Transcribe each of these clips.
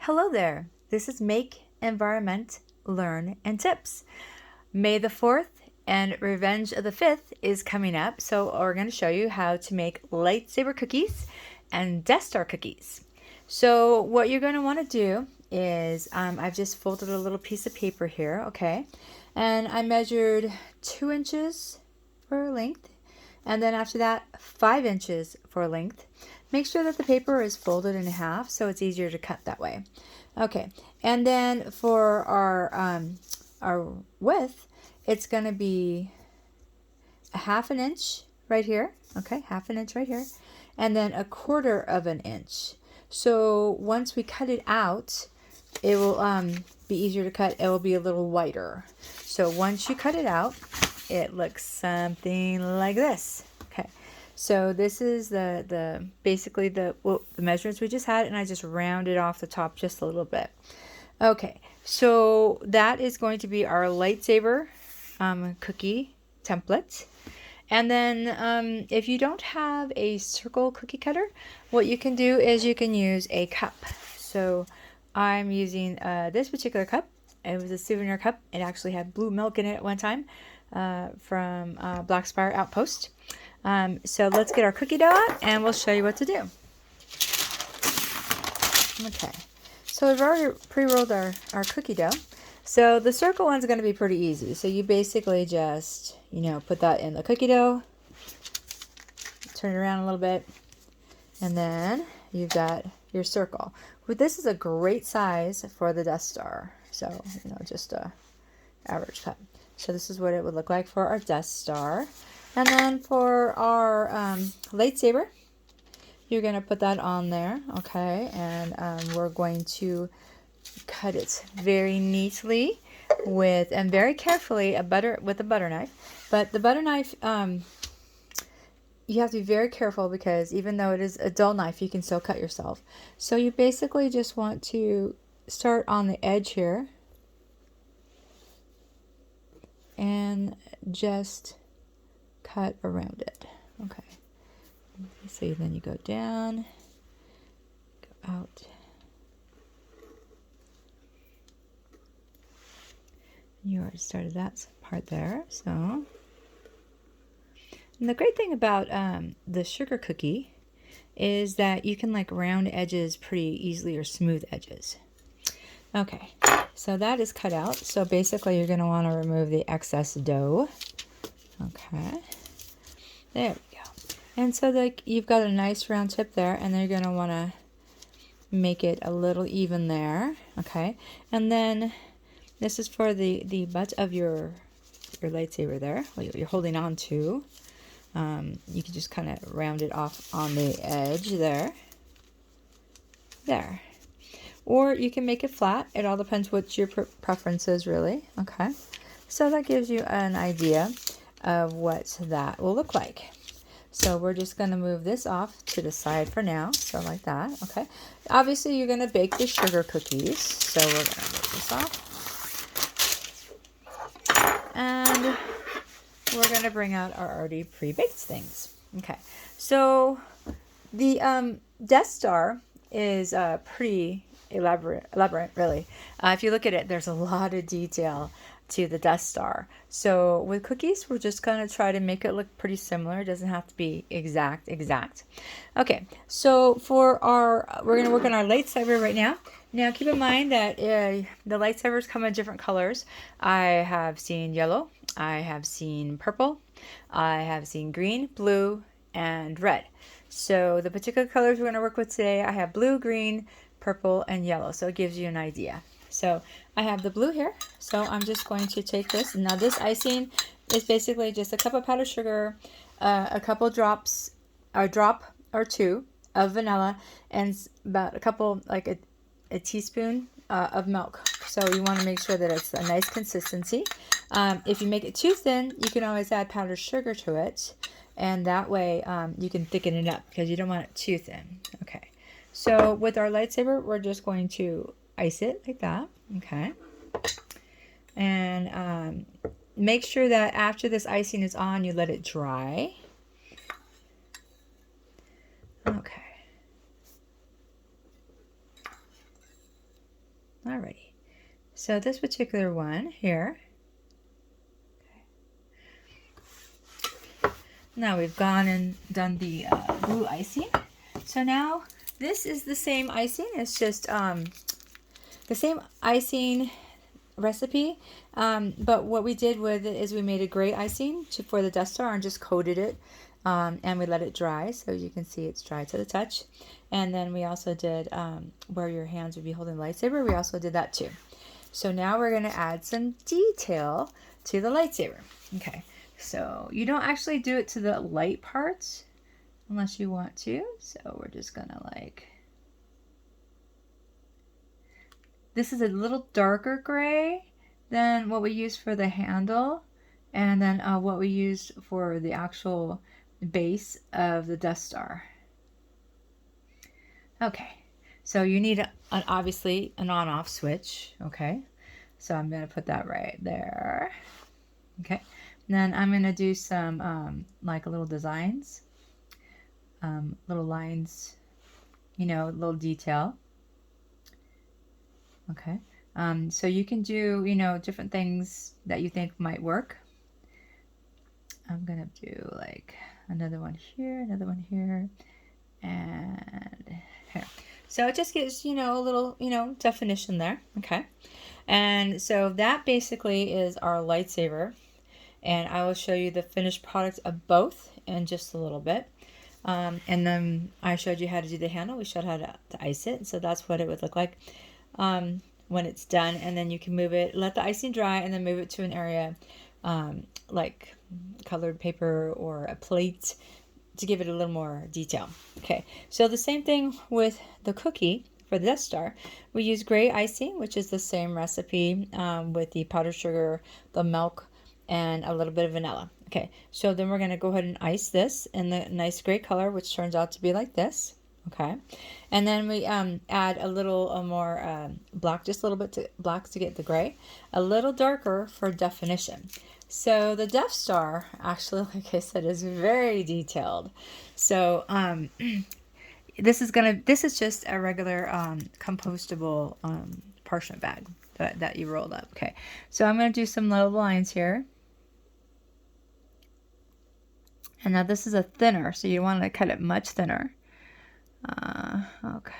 Hello there. This is Make, Environment, Learn, and Tips. May the 4th and Revenge of the 5th is coming up, so we're going to show you how to make lightsaber cookies and Death Star cookies. So what you're going to want to do is, I've just folded a little piece of paper here, okay? And I measured 2 inches for length, and then after that 5 inches for length. Make sure that the paper is folded in half so it's easier to cut that way. Okay, and then for our width, it's going to be a 1/2 inch right here. Okay, 1/2 inch right here, and then 1/4 inch. So once we cut it out, it will be easier to cut. It will be a little wider. So once you cut it out, it looks something like this. Okay, so this is basically the measurements we just had, and I just rounded off the top just a little bit. Okay, so that is going to be our lightsaber cookie template. And then if you don't have a circle cookie cutter, what you can do is you can use a cup. So I'm using this particular cup. It was a souvenir cup. It actually had blue milk in it at one time from Black Spire Outpost. So let's get our cookie dough out and we'll show you what to do. Okay, so we've already pre-rolled our cookie dough. So the circle one's going to be pretty easy. So you basically just, put that in the cookie dough, turn it around a little bit, and then you've got your circle. But this is a great size for the Death Star. So, just a average cup. So this is what it would look like for our Death Star. And then for our lightsaber, you're going to put that on there, okay? And we're going to cut it very neatly and very carefully with a butter knife. But the butter knife, you have to be very careful because even though it is a dull knife, you can still cut yourself. So you basically just want to start on the edge here and just cut around it. Okay. So then you go down, go out. You already started that part there. So, and the great thing about the sugar cookie is that you can round edges pretty easily or smooth edges. Okay, so that is cut out. So basically you're going to want to remove the excess dough. Okay, there we go. And so you've got a nice round tip there, and then you're going to want to make it a little even there. Okay, and then this is for the butt of your lightsaber there, what you're holding on to. You can just kind of round it off on the edge there. There. Or you can make it flat. It all depends what your preference is, really. Okay. So that gives you an idea of what that will look like. So we're just going to move this off to the side for now. So like that. Okay. Obviously, you're going to bake the sugar cookies. So we're going to move this off. And we're going to bring out our already pre-baked things. Okay. So the Death Star is pretty elaborate really. If you look at it, there's a lot of detail to the Death Star. So with cookies, we're just going to try to make it look pretty similar. It doesn't have to be exact. Okay, so we're going to work on our lightsaber right now. Now keep in mind that the lightsabers come in different colors. I have seen yellow, I have seen purple, I have seen green, blue, and red. So the particular colors we're going to work with today, I have blue, green, purple, and yellow. So it gives you an idea. So I have the blue here. So I'm just going to take this. Now this icing is basically just a cup of powdered sugar, a couple drops, a drop or two of vanilla, and about a couple, like a teaspoon of milk. So you want to make sure that it's a nice consistency. If you make it too thin, you can always add powdered sugar to it. And that way you can thicken it up because you don't want it too thin. Okay. So with our lightsaber, we're just going to ice it like that. Okay. And make sure that after this icing is on, you let it dry. Okay. Alrighty. So this particular one here. Okay. Now we've gone and done the blue icing. So now this is the same icing. It's just the same icing recipe, but what we did with it is we made a gray icing for the Death Star and just coated it, and we let it dry, so you can see it's dry to the touch. And then we also did where your hands would be holding the lightsaber, we also did that too. So now we're going to add some detail to the lightsaber. Okay, so you don't actually do it to the light parts unless you want to, so we're just gonna like, this is a little darker gray than what we use for the handle, and then what we used for the actual base of the Death Star. Okay, so you need obviously an on-off switch. Okay, so I'm gonna put that right there. Okay, and then I'm gonna do some like little designs, little lines, you know, little detail. Okay, so you can do, you know, different things that you think might work. I'm gonna do like another one here, another one here, and here. So it just gives, you know, a little, you know, definition there. Okay, and so that basically is our lightsaber, and I will show you the finished product of both in just a little bit. And then I showed you how to do the handle. We showed how to ice it, so that's what it would look like when it's done. And then you can move it, let the icing dry, and then move it to an area like colored paper or a plate to give it a little more detail. Okay, so the same thing with the cookie for the Death Star. We use gray icing, which is the same recipe with the powdered sugar, the milk, and a little bit of vanilla. Okay, so then we're going to go ahead and ice this in the nice gray color, which turns out to be like this. Okay, and then we add a little more black, just a little bit black to get the gray, a little darker for definition. So the Death Star, actually, like I said, is very detailed. So this is just a regular compostable parchment bag that you rolled up. Okay, so I'm going to do some little lines here. And now this is a thinner, so you want to cut it much thinner. Okay.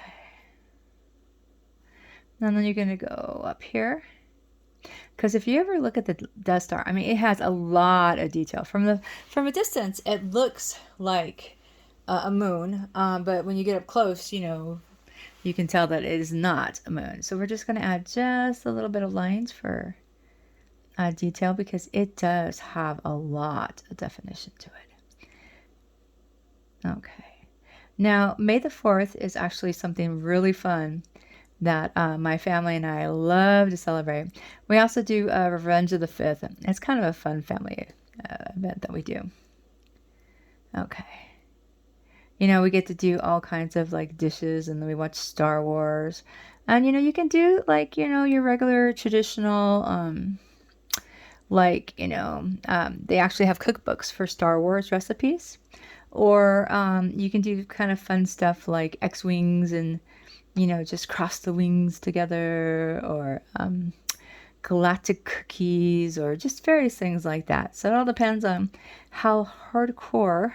And then you're going to go up here. Because if you ever look at the Death Star, I mean, it has a lot of detail. From a distance, it looks like a moon, but when you get up close, you know, you can tell that it is not a moon. So we're just going to add just a little bit of lines for detail, because it does have a lot of definition to it. Okay. Now, May the 4th is actually something really fun that my family and I love to celebrate. We also do Revenge of the 5th. It's kind of a fun family event that we do. Okay. You know, we get to do all kinds of like dishes, and then we watch Star Wars. And, you know, you can do like, you know, your regular traditional, like, you know, they actually have cookbooks for Star Wars recipes. Or you can do kind of fun stuff like X-Wings and, you know, just cross the wings together, or galactic cookies, or just various things like that. So it all depends on how hardcore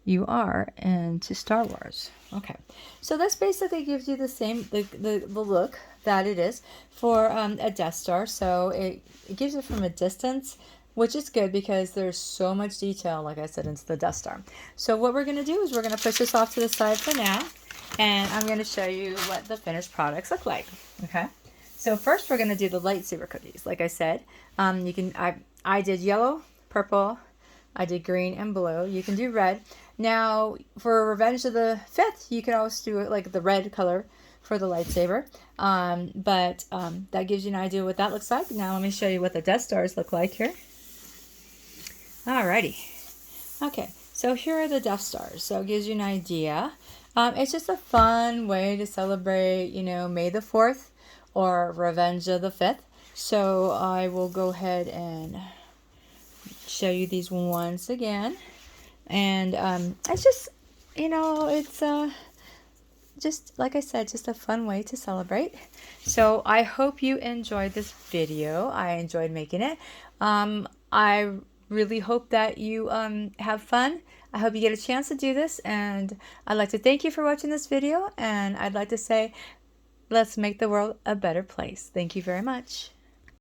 you are into Star Wars. Okay, so this basically gives you the same, the look that it is for a Death Star. So it gives it from a distance, which is good because there's so much detail, like I said, into the Death Star. So what we're going to do is we're going to push this off to the side for now, and I'm going to show you what the finished products look like. Okay, so first we're going to do the lightsaber cookies. Like I said, you can, I did yellow, purple, I did green and blue. You can do red. Now for Revenge of the 5th, you can always do it like the red color for the lightsaber, but that gives you an idea what that looks like. Now let me show you what the Death Stars look like here. Alrighty. Okay, so here are the Death Stars. So it gives you an idea. It's just a fun way to celebrate, you know, May the 4th or Revenge of the 5th. So I will go ahead and show you these once again. And it's just, you know, it's just like I said, just a fun way to celebrate. So I hope you enjoyed this video. I enjoyed making it. I really hope that you have fun. I hope you get a chance to do this, and I'd like to thank you for watching this video, and I'd like to say, let's make the world a better place. Thank you very much.